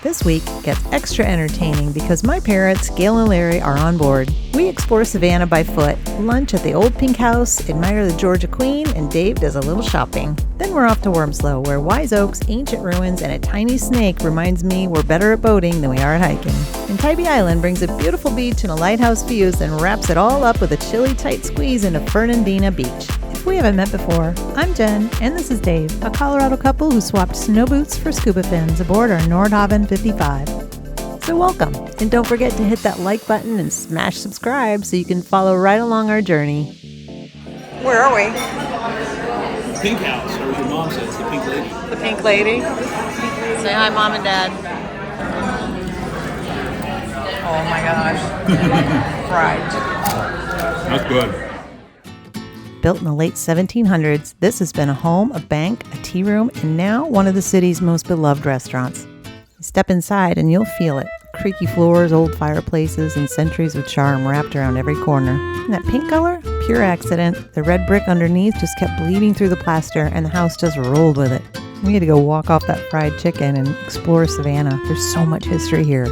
This week gets extra entertaining because my parents, Gail and Larry, are on board. We explore Savannah by foot, lunch at the old pink house, admire the Georgia Queen, and Dave does a little shopping. Then we're off to Wormsloe, where wise oaks, ancient ruins, and a tiny snake reminds me we're better at boating than we are at hiking. And Tybee Island brings a beautiful beach and a lighthouse views, then wraps it all up with a chilly tight squeeze into Fernandina Beach. If we haven't met before, I'm Jen, and this is Dave, a Colorado couple who swapped snow boots for scuba fins aboard our Nordhavn 55. So welcome, and don't forget to hit that like button and smash subscribe so you can follow right along our journey. Where are we? The pink house, or as your mom says, the pink lady. The pink lady. Say hi, Mom and Dad. Oh my gosh. Fried. That's good. Built in the late 1700s, this has been a home, a bank, a tea room, and now one of the city's most beloved restaurants. Step inside and you'll feel it. Creaky floors, old fireplaces, and centuries of charm wrapped around every corner. And that pink color? Pure accident. The red brick underneath just kept bleeding through the plaster and the house just rolled with it. We had to go walk off that fried chicken and explore Savannah. There's so much history here.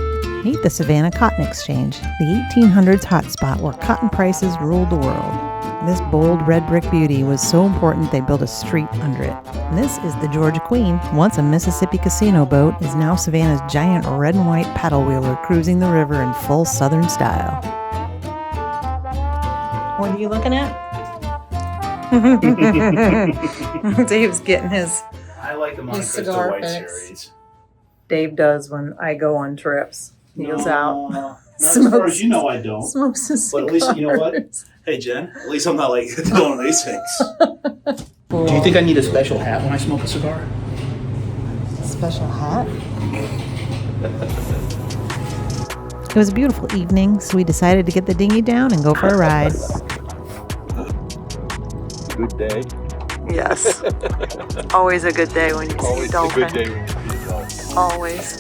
Meet the Savannah Cotton Exchange, the 1800s hotspot where cotton prices ruled the world. This bold red brick beauty was so important they built a street under it. And this is the Georgia Queen, once a Mississippi casino boat, is now Savannah's giant red and white paddle wheeler cruising the river in full southern style. What are you looking at? Dave's getting his I like the Monte Cristo cigar White fix. Series. Dave does when I go on trips. He goes out, Not as far as you know, I don't. smokes his But cigars. at least, you know what? Hey, Jen, at least I'm not like doing these things. Cool. Do you think I need a special hat when I smoke a cigar? Special hat? It was a beautiful evening, so we decided to get the dinghy down and go for a ride. Good day. Yes. Always a good day when you see a Always a dolphin. good day when you see a dolphin. Always.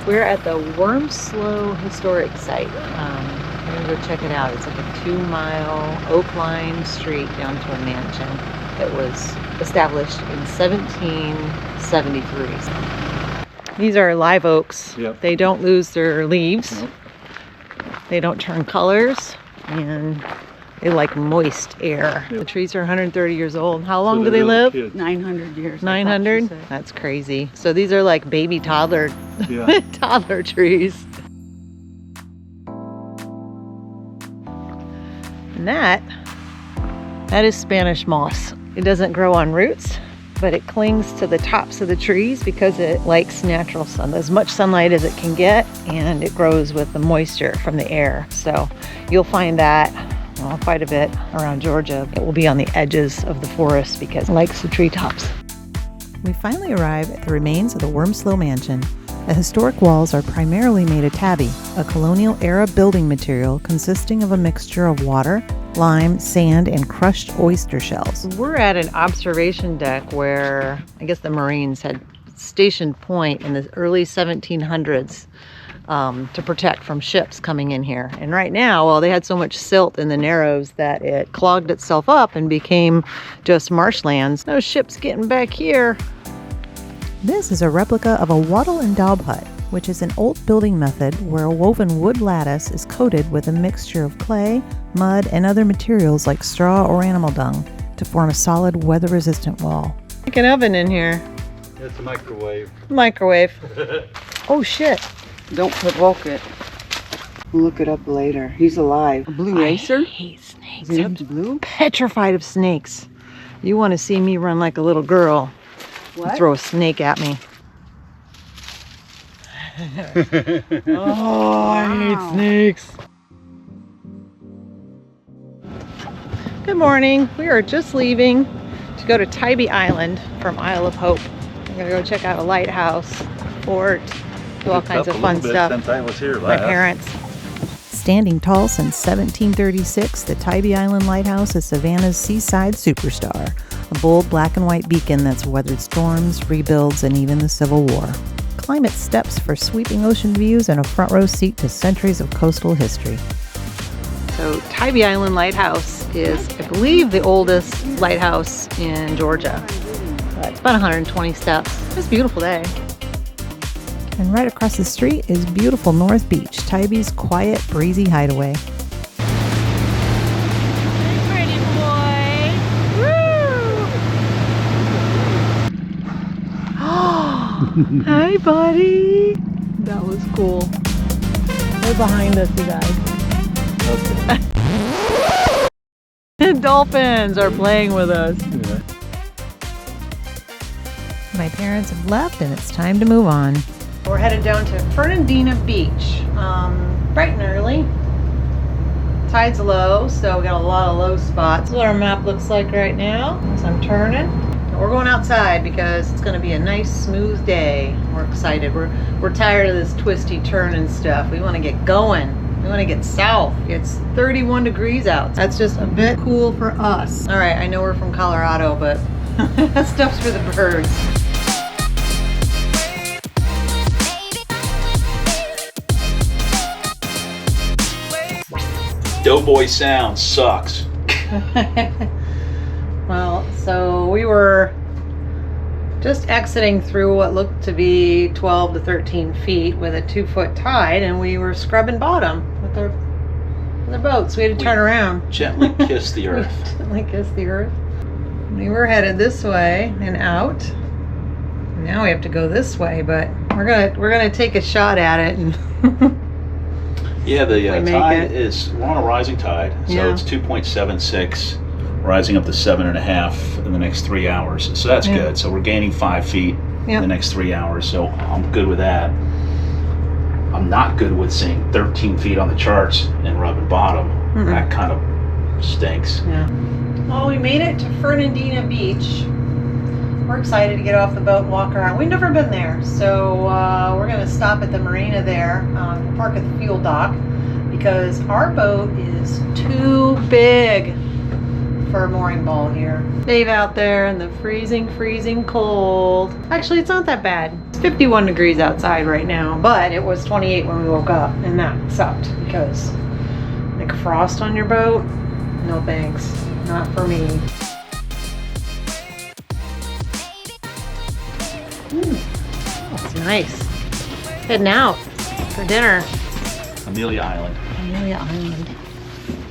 We're at the Wormsloe Historic Site. We're gonna go check it out. It's like a 2-mile oak-lined street down to a mansion that was established in 1773. These are live oaks. Yep. They don't lose their leaves. Nope. They don't turn colors, and they like moist air. Yep. The trees are 130 years old. How long So do they they're little live? kids. 900 years. 900? That's crazy. So these are like baby toddler Yeah. toddler trees. And that is Spanish moss. It doesn't grow on roots, but it clings to the tops of the trees because it likes natural sun, as much sunlight as it can get, and it grows with the moisture from the air. So you'll find that quite a bit around Georgia. It will be on the edges of the forest because it likes the treetops. We finally arrive at the remains of the Wormsloe Mansion. The historic walls are primarily made of tabby, a colonial era building material consisting of a mixture of water, lime, sand, and crushed oyster shells. We're at an observation deck where I guess the Marines had stationed point in the early 1700s to protect from ships coming in here. And right now, well, they had so much silt in the narrows that it clogged itself up and became just marshlands. No ships getting back here. This is a replica of a wattle and daub hut, which is an old building method where a woven wood lattice is coated with a mixture of clay, mud, and other materials like straw or animal dung to form a solid weather-resistant wall. Like an oven in here. That's a microwave. Microwave. Oh shit. Don't provoke it. We'll look it up later. He's alive. A blue racer? I hate snakes. His I'm name's Blue? petrified of snakes. You want to see me run like a little girl. What? Throw a snake at me. Oh, I hate Wow. snakes. Good morning. We are just leaving to go to Tybee Island from Isle of Hope. We're gonna go check out a lighthouse, fort, do all kinds of fun stuff. Since I was here My last. parents. Standing tall since 1736, the Tybee Island Lighthouse is Savannah's seaside superstar, a bold black and white beacon that's weathered storms, rebuilds, and even the Civil War. Climb its steps for sweeping ocean views and a front row seat to centuries of coastal history. So Tybee Island Lighthouse is, I believe, the oldest lighthouse in Georgia. It's about 120 steps. It's a beautiful day. And right across the street is beautiful North Beach, Tybee's quiet, breezy hideaway. Hey, pretty boy. Woo! Hi, buddy. That was cool. They're behind us, you guys. The dolphins are playing with us. Yeah. My parents have left and it's time to move on. We're headed down to Fernandina Beach, bright and early. Tide's low, so we got a lot of low spots. That's what our map looks like right now as I'm turning. And we're going outside because it's going to be a nice, smooth day. We're excited. We're tired of this twisty turn and stuff. We want to get going. We want to get south. It's 31 degrees out. That's just a bit cool for us. All right, I know we're from Colorado, but that stuff's for the birds. Doughboy Sound sucks. Well, so we were just exiting through what looked to be 12 to 13 feet with a 2-foot tide, and we were scrubbing bottom with our boats. We had to turn around. Gently kiss the earth. Gently kiss the earth. We were headed this way and out. Now we have to go this way, but we're gonna take a shot at it and Yeah, the We make tide it. is, we're on a rising tide, so Yeah. it's 2.76, rising up to 7.5 in the next 3 hours. So that's Yeah. good. So we're gaining 5 feet Yeah. in the next 3 hours. So I'm good with that. I'm not good with seeing 13 feet on the charts and rubbing bottom. Mm-mm. That kind of stinks. Yeah. Well, we made it to Fernandina Beach. We're excited to get off the boat and walk around. We've never been there, so we're going to stop at the marina there, park at the fuel dock, because our boat is too big for a mooring ball here. Dave out there in the freezing, freezing cold. Actually, it's not that bad. It's 51 degrees outside right now, but it was 28 when we woke up, and that sucked because like frost on your boat, no thanks. Not for me. That's nice. Heading out for dinner. Amelia Island. Amelia Island.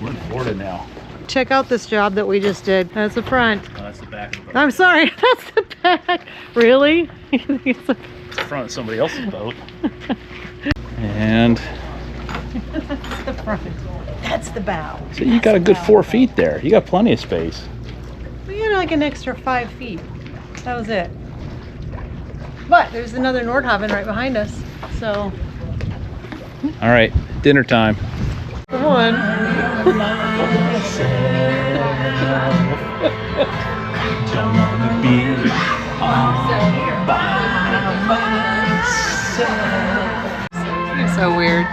We're in Florida now. Check out this job that we just did. That's the front. Oh, that's the back of the boat. I'm sorry, that's the back. Really? It's the front of somebody else's boat. And That's the front. That's the bow. so you got a good 4 feet there. You got plenty of space. We had like an extra 5 feet. That was it. But there's another Nordhavn right behind us. So, All right, dinner time. come on. Don't wanna be You're so weird.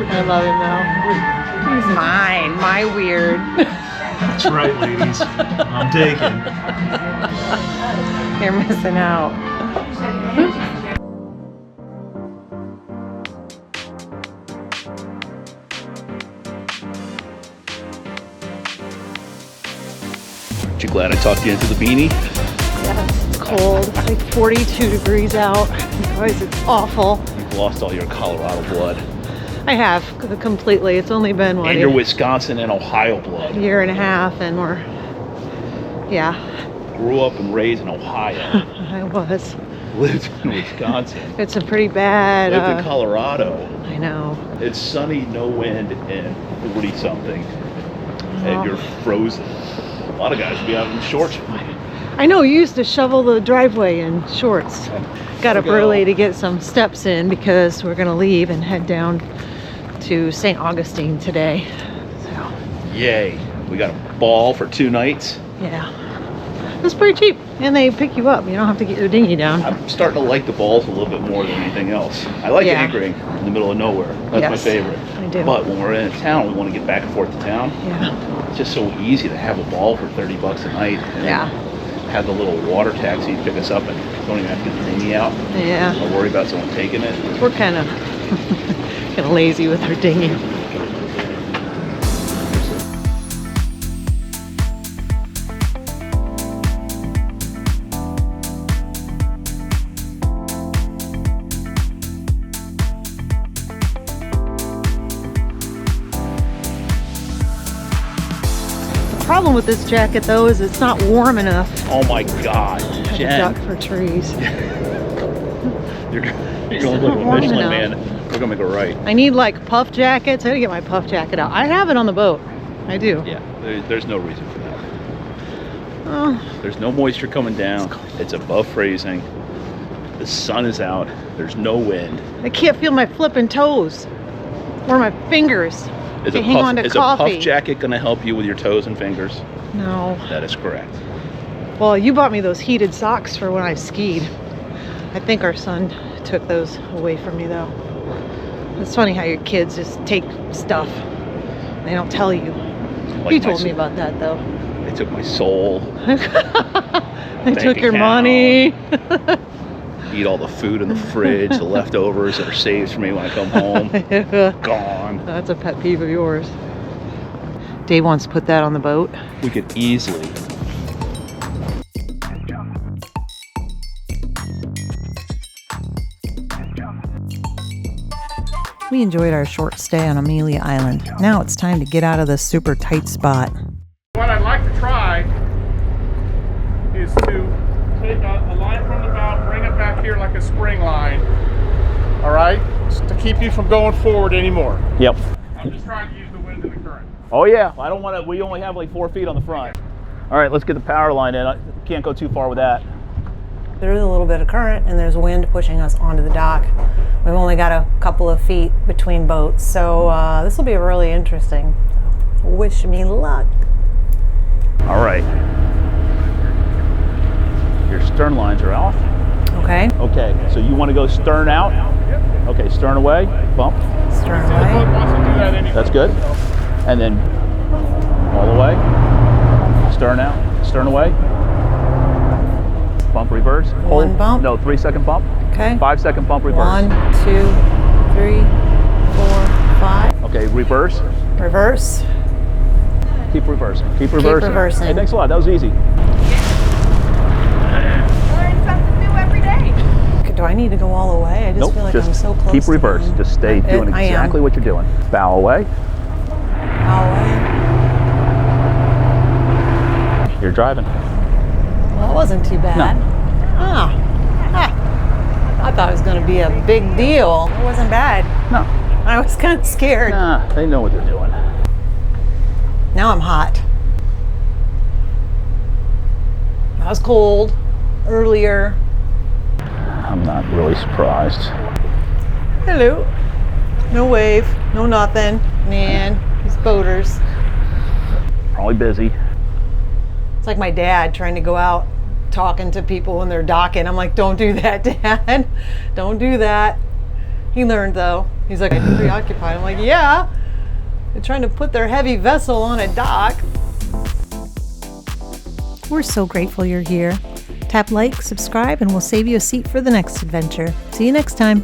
I love him though. He's mine. My weird. That's right, ladies. I'm taken. You're missing out. Aren't you glad I talked you into the beanie? Yeah, it's cold. It's like 42 degrees out. Guys, it's awful. You've lost all your Colorado blood. I have completely. It's only been what, And your Wisconsin and Ohio blood. a year and a half, and we're, yeah, Grew up and raised in Ohio. I was. Lived in Wisconsin. It's a pretty bad. Lived in Colorado. I know. It's sunny, no wind, and 40-something. Oh. And you're frozen. A lot of guys would be out in shorts with me. I know you used to shovel the driveway in shorts. Got up early to get some steps in because we're gonna leave and head down to St. Augustine today. So, Yay. We got a ball for 2 nights. yeah. It's pretty cheap, and they pick you up. You don't have to get your dinghy down. I'm starting to like the balls a little bit more than anything else. I like Yeah. anchoring in the middle of nowhere. That's my Yes, favorite. I do. But when we're in town, we want to get back and forth to town. Yeah. It's just so easy to have a ball for $30 a night. And Yeah. have the little water taxi pick us up and don't even have to get the dinghy out. Yeah. Or worry about someone taking it. We're kind of lazy with our dinghy. problem with this jacket though is it's not warm enough Oh my God, to Jen. duck for trees. You're going to look warm Michelin enough. man. We're going to go right. I need like puff jackets. I gotta get my puff jacket out. I have it on the boat. I do. Yeah, there's no reason for that. Oh, There's no moisture coming down. It's above freezing. The sun is out. There's no wind. I can't feel my flipping toes or my fingers. Is, I a hang on puff, to is a coffee. puff jacket going to help you with your toes and fingers? No. That is correct. Well, you bought me those heated socks for when I skied. I think our son took those away from me though. It's funny how your kids just take stuff. They don't tell you. Like He my told me soul. about that though. They took my soul. They took your account. money. Eat all the food in the fridge, the leftovers that are saved for me when I come home. Gone. That's a pet peeve of yours. Dave wants to put that on the boat. We could easily. We enjoyed our short stay on Amelia Island. Now it's time to get out of this super tight spot. What I'd like to try is to take a line from the bow, bring it back here like a spring line. All right, just to keep you from going forward anymore. Yep. I'm just trying to use the wind and the current. Oh yeah. I don't want to. We only have like 4 feet on the front. All right, let's get the power line in. I can't go too far with that. There's a little bit of current and there's wind pushing us onto the dock. We've only got a couple of feet between boats, so this will be really interesting. Wish me luck. All right. Your stern lines are off. Okay, Okay, so you want to go stern out? Yep. Okay, stern away, bump. stern The boat away. wants to do that anyway. That's good. And then all the way. Stern out, stern away. Bump reverse. One bump. No, 3 second bump. Okay. 5 second bump reverse. 1, 2, 3, 4, 5. Okay, reverse. Reverse. Keep reversing. Keep reversing. reversing. Hey, thanks a lot. That was easy. Learn something new every day. Do I need to go all the way? I just Nope, feel like just I'm so close. keep to reverse. him. Just stay doing I am. exactly what you're doing. Bow away. Bow away. You're driving. Well, it wasn't too bad. I thought it was going to be a big deal. It wasn't bad. No. I was kind of scared. Nah, they know what they're doing. Now I'm hot. I was cold earlier. I'm not really surprised. Hello. No wave, no nothing. Man, these boaters. Probably busy. It's like my dad trying to go out talking to people when they're docking. I'm like, don't do that, Dad. Don't do that. He learned though. He's like, I'm preoccupied. I'm like, yeah. They're trying to put their heavy vessel on a dock. We're so grateful you're here. Tap like, subscribe, and we'll save you a seat for the next adventure. See you next time.